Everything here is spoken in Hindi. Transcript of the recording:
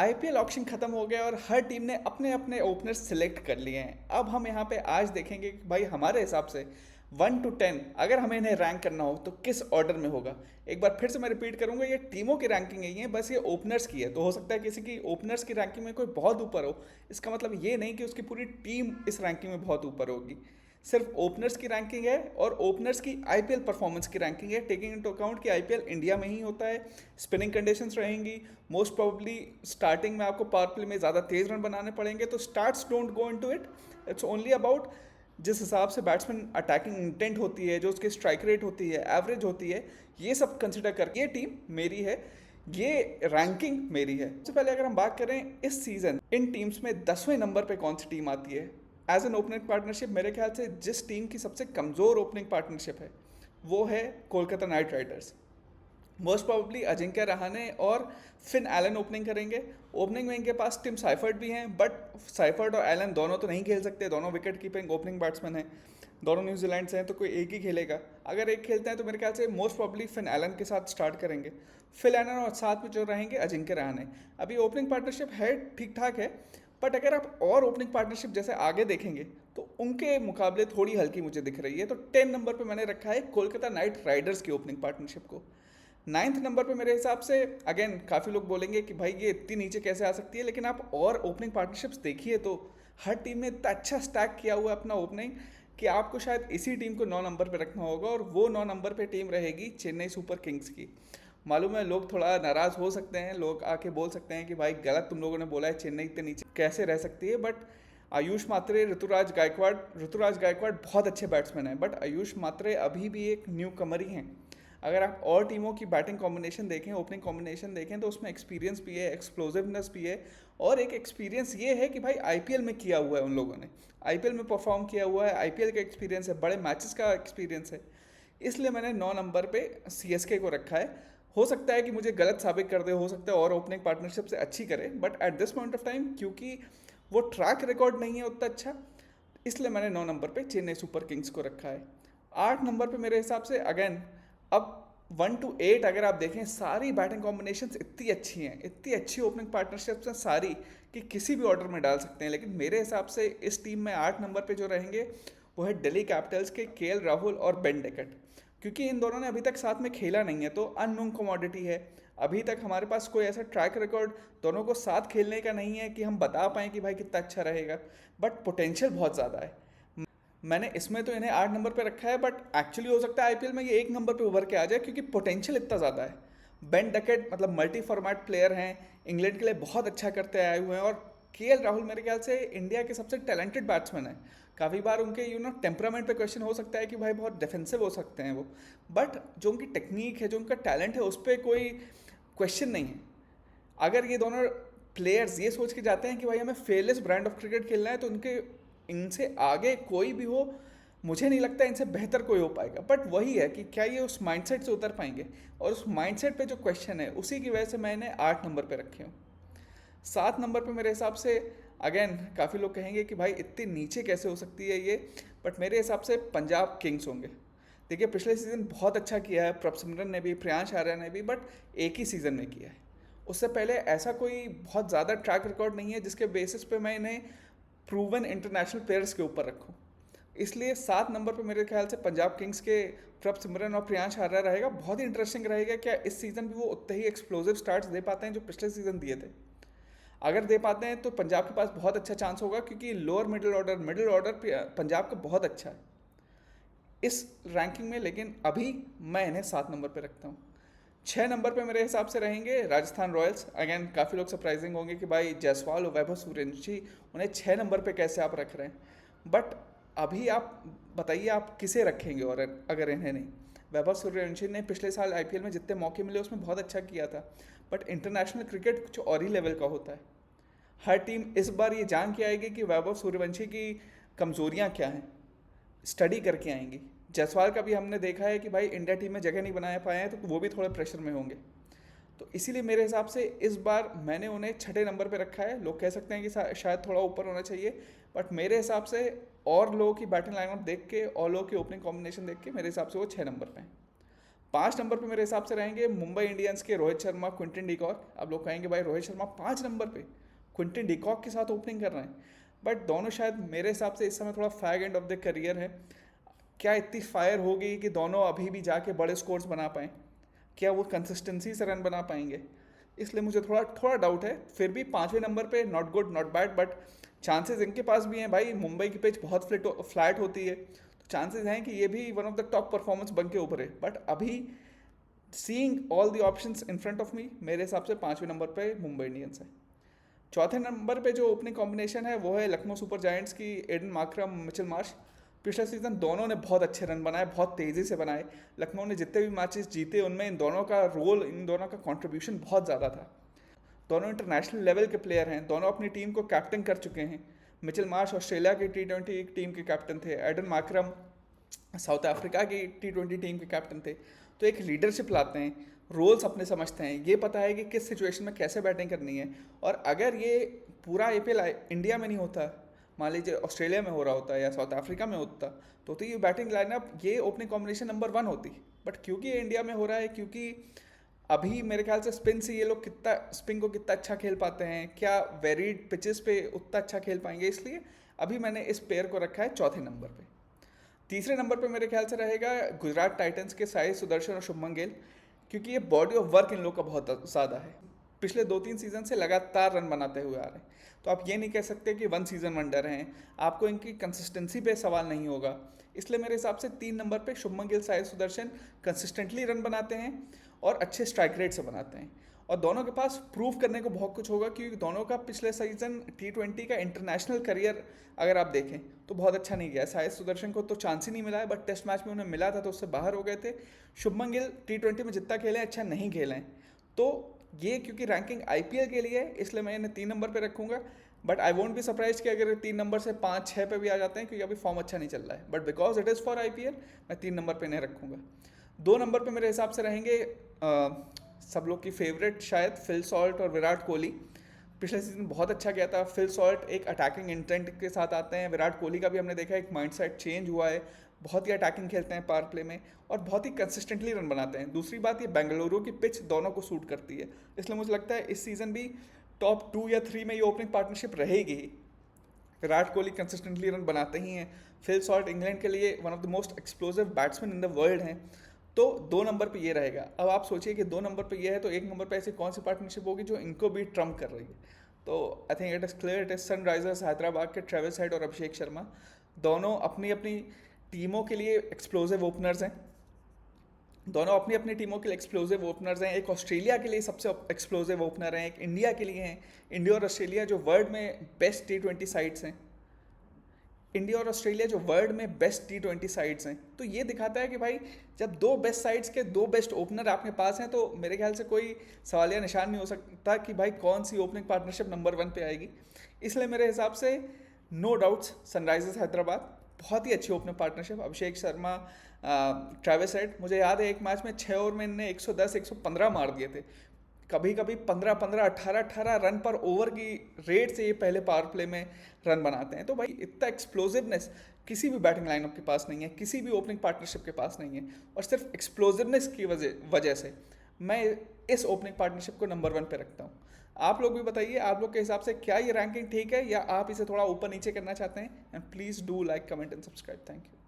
आईपीएल ऑक्शन खत्म हो गया और हर टीम ने अपने अपने ओपनर्स सिलेक्ट कर लिए हैं। अब हम यहाँ पे आज देखेंगे कि भाई हमारे हिसाब से 1 to 10 अगर हमें इन्हें रैंक करना हो तो किस ऑर्डर में होगा। एक बार फिर से मैं रिपीट करूंगा, ये टीमों की रैंकिंग नहीं है, बस ये ओपनर्स की है। तो हो सकता है किसी की ओपनर्स की रैंकिंग में कोई बहुत ऊपर हो, इसका मतलब ये नहीं कि उसकी पूरी टीम इस रैंकिंग में बहुत ऊपर होगी। सिर्फ ओपनर्स की रैंकिंग है और ओपनर्स की आईपीएल परफॉर्मेंस की रैंकिंग है, टेकिंग इनटू अकाउंट कि आईपीएल इंडिया में ही होता है, स्पिनिंग कंडीशंस रहेंगी, मोस्ट प्रोबेबली स्टार्टिंग में आपको पावर प्ले में ज़्यादा तेज रन बनाने पड़ेंगे। तो starts don't go into it, it's only about जिस हिसाब से बैट्समैन अटैकिंग इंटेंट होती है, जो उसकी स्ट्राइक रेट होती है, एवरेज होती है, ये सब कंसिडर करके ये टीम मेरी है, ये रैंकिंग मेरी है। सबसे पहले अगर हम बात करें इस सीज़न इन टीम्स में 10वें नंबर पे कौन सी टीम आती है एज एन ओपनिंग पार्टनरशिप, मेरे ख्याल से जिस टीम की सबसे कमज़ोर ओपनिंग पार्टनरशिप है वो है Kolkata night Riders. Most probably Ajinkya Rahane और फिन एलन ओपनिंग करेंगे। ओपनिंग में इनके पास टिम साइफर्ट भी हैं, बट साइफर्ट और एलन दोनों तो नहीं खेल सकते, दोनों विकेट कीपिंग ओपनिंग बैट्समैन हैं, दोनों न्यूजीलैंड से हैं, तो कोई एक ही खेलेगा। अगर एक खेलते हैं तो मेरे ख्याल से मोस्ट प्रोबेबली फिन एलन के साथ स्टार्ट करेंगे, फिल एलन और साथ में जो रहेंगे अजिंक्य रहाणे। अभी ओपनिंग पार्टनरशिप है, ठीक ठाक है, बट अगर आप और ओपनिंग पार्टनरशिप जैसे आगे देखेंगे तो उनके मुकाबले थोड़ी हल्की मुझे दिख रही है। तो 10 नंबर पे मैंने रखा है कोलकाता नाइट राइडर्स की ओपनिंग पार्टनरशिप को। 9th नंबर पे मेरे हिसाब से अगेन काफ़ी लोग बोलेंगे कि भाई ये इतनी नीचे कैसे आ सकती है, लेकिन आप और ओपनिंग पार्टनरशिप्स देखिए तो हर टीम ने इतना अच्छा स्टैक किया हुआ है अपना ओपनिंग कि आपको शायद इसी टीम को 9 नंबर पे रखना होगा, और वो 9 नंबर पे टीम रहेगी चेन्नई सुपर किंग्स की। मालूम है लोग थोड़ा नाराज़ हो सकते हैं, लोग आके बोल सकते हैं कि भाई गलत तुम लोगों ने बोला है, चेन्नई इतने नीचे कैसे रह सकती है। बट आयुष मात्रे, ऋतुराज गायकवाड़ बहुत अच्छे बैट्समैन हैं, बट आयुष मात्रे अभी भी एक न्यू कमर ही हैं। अगर आप और टीमों की बैटिंग कॉम्बिनेशन देखें, ओपनिंग कॉम्बिनेशन देखें, तो उसमें एक्सपीरियंस भी है, एक्सप्लोसिवनेस भी है, और एक एक्सपीरियंस ये है कि भाई आईपीएल में किया हुआ है उन लोगों ने, आईपीएल में परफॉर्म किया हुआ है, आईपीएल का एक्सपीरियंस है, बड़े मैचेस का एक्सपीरियंस है। इसलिए मैंने 9 नंबर पे सीएसके को रखा है। हो सकता है कि मुझे गलत साबित कर दे, हो सकता है और ओपनिंग पार्टनरशिप से अच्छी करे, but at this point of time क्योंकि वो ट्रैक रिकॉर्ड नहीं है उतना अच्छा, इसलिए मैंने 9 नंबर पे चेन्नई सुपर किंग्स को रखा है। 8 नंबर पे मेरे हिसाब से अगेन अब 1 to 8 अगर आप देखें, सारी बैटिंग कॉम्बिनेशंस इतनी अच्छी हैं, इतनी अच्छी ओपनिंग पार्टनरशिप्स हैं सारी, कि किसी भी ऑर्डर में डाल सकते हैं। लेकिन मेरे हिसाब से इस टीम में 8 नंबर पे जो रहेंगे वो है दिल्ली कैपिटल्स के केएल राहुल और बेन डेकट। क्योंकि इन दोनों ने अभी तक साथ में खेला नहीं है, तो अननोन कमोडिटी है। अभी तक हमारे पास कोई ऐसा ट्रैक रिकॉर्ड दोनों को साथ खेलने का नहीं है कि हम बता पाएँ कि भाई कितना अच्छा रहेगा, बट पोटेंशियल बहुत ज़्यादा है। मैंने इसमें तो इन्हें 8 नंबर पे रखा है, बट एक्चुअली हो सकता है आईपीएल में ये 1 नंबर पे उभर के आ जाए, क्योंकि पोटेंशियल इतना ज़्यादा है। बेन डकेट मतलब मल्टी फॉर्मेट प्लेयर हैं, इंग्लैंड के लिए बहुत अच्छा करते आए हुए हैं, और केएल राहुल मेरे ख्याल से इंडिया के सबसे टैलेंटेड बैट्समैन हैं। काफ़ी बार उनके टेम्परामेंट पे क्वेश्चन हो सकता है कि भाई बहुत डिफेंसिव हो सकते हैं वो, बट जो उनकी टेक्निक है, जो उनका टैलेंट है, उस पर कोई क्वेश्चन नहीं है। अगर ये दोनों प्लेयर्स ये सोच के जाते हैं कि भाई हमें फेयरलेस ब्रांड ऑफ क्रिकेट खेलना है, तो उनके इनसे आगे कोई भी हो, मुझे नहीं लगता इनसे बेहतर कोई हो पाएगा। बट वही है कि क्या ये उस माइंडसेट से उतर पाएंगे, और उस माइंडसेट पे जो क्वेश्चन है उसी की वजह से मैंने 8 नंबर पे रखे हूँ। 7 नंबर पे मेरे हिसाब से अगेन काफ़ी लोग कहेंगे कि भाई इतनी नीचे कैसे हो सकती है ये, बट मेरे हिसाब से पंजाब किंग्स होंगे। देखिए पिछले सीज़न बहुत अच्छा किया है प्रभ सिमरन ने भी, प्रियांश आर्या ने भी, बट एक ही सीज़न में किया है। उससे पहले ऐसा कोई बहुत ज़्यादा ट्रैक रिकॉर्ड नहीं है जिसके बेसिस पे मैं इन्हें प्रूवन इंटरनेशनल प्लेयर्स के ऊपर रखूँ। इसलिए 7 नंबर पे मेरे ख्याल से पंजाब किंग्स के प्रभ सिमरन और प्रियांश आर्या रहेगा। बहुत ही इंटरेस्टिंग रहेगा क्या इस सीज़न भी वो उतने ही एक्सप्लोसिव स्टार्ट्स दे पाते हैं जो पिछले सीज़न दिए थे। अगर दे पाते हैं तो पंजाब के पास बहुत अच्छा चांस होगा, क्योंकि लोअर मिडिल ऑर्डर पंजाब का बहुत अच्छा है इस रैंकिंग में। लेकिन अभी मैं इन्हें 7 नंबर पे रखता हूँ। 6 नंबर पे मेरे हिसाब से रहेंगे राजस्थान रॉयल्स। अगेन काफ़ी लोग सरप्राइजिंग होंगे कि भाई जायसवाल और वैभव सूर्यवंशी, उन्हें 6 नंबर पे कैसे आप रख रहे हैं। बट अभी आप बताइए आप किसे रखेंगे, और अगर इन्हें नहीं। वैभव सूर्यवंशी ने पिछले साल आईपीएल में जितने मौके मिले उसमें बहुत अच्छा किया था, बट इंटरनेशनल क्रिकेट कुछ और ही लेवल का होता है। हर टीम इस बार ये जान के आएगी कि वैभव सूर्यवंशी की कमज़ोरियाँ क्या हैं, स्टडी करके आएंगी। जायसवाल का भी हमने देखा है कि भाई इंडिया टीम में जगह नहीं बना पाए हैं, तो वो भी थोड़े प्रेशर में होंगे। तो इसीलिए मेरे हिसाब से इस बार मैंने उन्हें 6ठे नंबर पे रखा है। लोग कह सकते हैं कि शायद थोड़ा ऊपर होना चाहिए, बट मेरे हिसाब से और लोगों की बैटिंग लाइनअप देख के और लोगों की ओपनिंग कॉम्बिनेशन देख के मेरे हिसाब से वो 6 नंबर पे हैं। 5 नंबर पे मेरे हिसाब से रहेंगे मुंबई इंडियंस के रोहित शर्मा, क्विंटन डिकॉक। आप लोग कहेंगे भाई रोहित शर्मा 5 नंबर पे क्विंटन डिकॉक के साथ ओपनिंग कर रहे हैं, बट दोनों शायद मेरे हिसाब से इस समय थोड़ा fag end of the career है। क्या इतनी फायर होगी कि दोनों अभी भी जाके बड़े स्कोर्स बना पाएँ? क्या वो कंसिस्टेंसी से रन बना पाएंगे? इसलिए मुझे थोड़ा थोड़ा डाउट है। फिर भी 5वें नंबर पे not good not bad, but chances इनके पास भी हैं भाई। मुंबई की पिच बहुत फ्लैट होती है, तो चांसेस हैं कि ये भी one of the top performance बन के उभरे। बट अभी seeing all the options in front of me, मेरे हिसाब से 5वें नंबर पे मुंबई इंडियंस है। चौथे नंबर पे जो ओपनिंग कॉम्बिनेशन है वो है लखनऊ सुपर जायंट्स की एडन मार्करम, मिचेल मार्श। पिछले सीजन दोनों ने बहुत अच्छे रन बनाए, बहुत तेज़ी से बनाए। लखनऊ ने जितने भी मैचेस जीते उनमें इन दोनों का रोल, इन दोनों का कंट्रीब्यूशन बहुत ज़्यादा था। दोनों इंटरनेशनल लेवल के प्लेयर हैं, दोनों अपनी टीम को कैप्टन कर चुके हैं। मिचेल मार्श ऑस्ट्रेलिया की T20 टीम के कैप्टन थे, एडन मार्करम साउथ अफ्रीका की T20 टीम के कैप्टन थे। तो एक लीडरशिप लाते हैं, रोल्स अपने समझते हैं, ये पता है कि किस सिचुएशन में कैसे बैटिंग करनी है। और अगर ये पूरा IPL इंडिया में नहीं होता, मान लीजिए ऑस्ट्रेलिया में हो रहा होता या साउथ अफ्रीका में होता, तो ये बैटिंग लाइनअप, ये ओपनिंग कॉम्बिनेशन नंबर 1 होती। बट क्योंकि ये इंडिया में हो रहा है, क्योंकि अभी मेरे ख्याल से स्पिन से ये लोग कितना स्पिन को कितना अच्छा खेल पाते हैं, क्या वेरीड पिचेस पे उतना अच्छा खेल पाएंगे, इसलिए अभी मैंने इस पेयर को रखा है चौथे नंबर पे। तीसरे नंबर पे मेरे ख्याल से रहेगा गुजरात टाइटंस के साई सुदर्शन और शुभमन गिल, क्योंकि ये बॉडी ऑफ वर्क इन लोग का बहुत ज़्यादा है। पिछले 2-3 सीजन से लगातार रन बनाते हुए आ रहे हैं, तो आप ये नहीं कह सकते कि 1 सीजन वंडर हैं। आपको इनकी कंसिस्टेंसी पे सवाल नहीं होगा। इसलिए मेरे हिसाब से 3 नंबर पे शुभमन गिल, साई सुदर्शन कंसिस्टेंटली रन बनाते हैं और अच्छे स्ट्राइक रेट से बनाते हैं। और दोनों के पास प्रूव करने को बहुत कुछ होगा, क्योंकि दोनों का पिछले सीजन T20 का इंटरनेशनल करियर अगर आप देखें तो बहुत अच्छा नहीं गया। साई सुदर्शन को तो चांस ही नहीं मिला है, बट टेस्ट मैच में उन्हें मिला था तो उससे बाहर हो गए थे। शुभमन गिल T20 में जितना खेले अच्छा नहीं खेले हैं। तो ये क्योंकि रैंकिंग IPL के लिए है, इसलिए मैं इन्हें 3 नंबर पे रखूंगा। But I won't be surprise कि अगर 3 नंबर से 5-6 पे भी आ जाते हैं, क्योंकि अभी फॉर्म अच्छा नहीं चल रहा है। But because it is for IPL, मैं 3 नंबर पे इन्हें रखूंगा। 2 नंबर पे मेरे हिसाब से रहेंगे सब लोग की फेवरेट शायद फिल सॉल्ट और विराट कोहली। पिछले सीजन बहुत अच्छा गया था। फिल सॉल्ट एक अटैकिंग इंटेंट के साथ आते हैं। विराट कोहली का भी हमने देखा एक माइंडसेट चेंज हुआ है, बहुत ही अटैकिंग खेलते हैं पावर प्ले में और बहुत ही कंसिस्टेंटली रन बनाते हैं। दूसरी बात, ये बेंगलुरु की पिच दोनों को सूट करती है, इसलिए मुझे लगता है इस सीज़न भी टॉप 2 या 3 में ये ओपनिंग पार्टनरशिप रहेगी। विराट कोहली कंसिस्टेंटली रन बनाते ही हैं। फिल सॉल्ट इंग्लैंड के लिए one of the most explosive batsman in the world हैं। तो 2 नंबर पे ये रहेगा। अब आप सोचिए कि 2 नंबर पे ये है, तो 1 नंबर पे ऐसी कौन सी पार्टनरशिप होगी जो इनको भी ट्रम्प कर रही है? तो I think it is clear, it is Sunrisers Hyderabad के ट्रेविस हेड और अभिषेक शर्मा। दोनों अपनी अपनी टीमों के लिए एक्सप्लोसिव ओपनर्स हैं। दोनों अपनी अपनी टीमों के लिए एक्सप्लोसिव ओपनर्स हैं। एक ऑस्ट्रेलिया के लिए सबसे एक्सप्लोसिव ओपनर हैं, एक इंडिया के लिए हैं। इंडिया और ऑस्ट्रेलिया जो वर्ल्ड में बेस्ट T20 साइड्स हैं, इंडिया और ऑस्ट्रेलिया जो वर्ल्ड में बेस्ट T20 साइड्स हैं, तो ये दिखाता है कि भाई जब 2 बेस्ट साइड्स के 2 बेस्ट ओपनर आपके पास हैं, तो मेरे ख्याल से कोई सवालिया निशान नहीं हो सकता कि भाई कौन सी ओपनिंग पार्टनरशिप नंबर 1 पे आएगी। इसलिए मेरे हिसाब से नो डाउट्स सनराइजर्स हैदराबाद, बहुत ही अच्छी opening partnership. Abhishek Sharma, Travis head, मुझे याद है एक मैच में 6 ओवर में इन्हें 110-115 मार दिए थे। कभी कभी 15-15, 18-18 रन पर ओवर की रेट से ये पहले पावर प्ले में रन बनाते हैं। तो भाई इतना एक्सप्लोजिवनेस किसी भी बैटिंग लाइनअप के पास नहीं है, किसी भी ओपनिंग पार्टनरशिप के पास नहीं है। और सिर्फ एक्सप्लोजिवनेस की वजह से मैं इस ओपनिंग पार्टनरशिप को नंबर 1 पे रखता हूँ। आप लोग भी बताइए, आप लोग के हिसाब से क्या ये रैंकिंग ठीक है या आप इसे थोड़ा ऊपर नीचे करना चाहते हैं? And please do like, comment and subscribe. Thank you.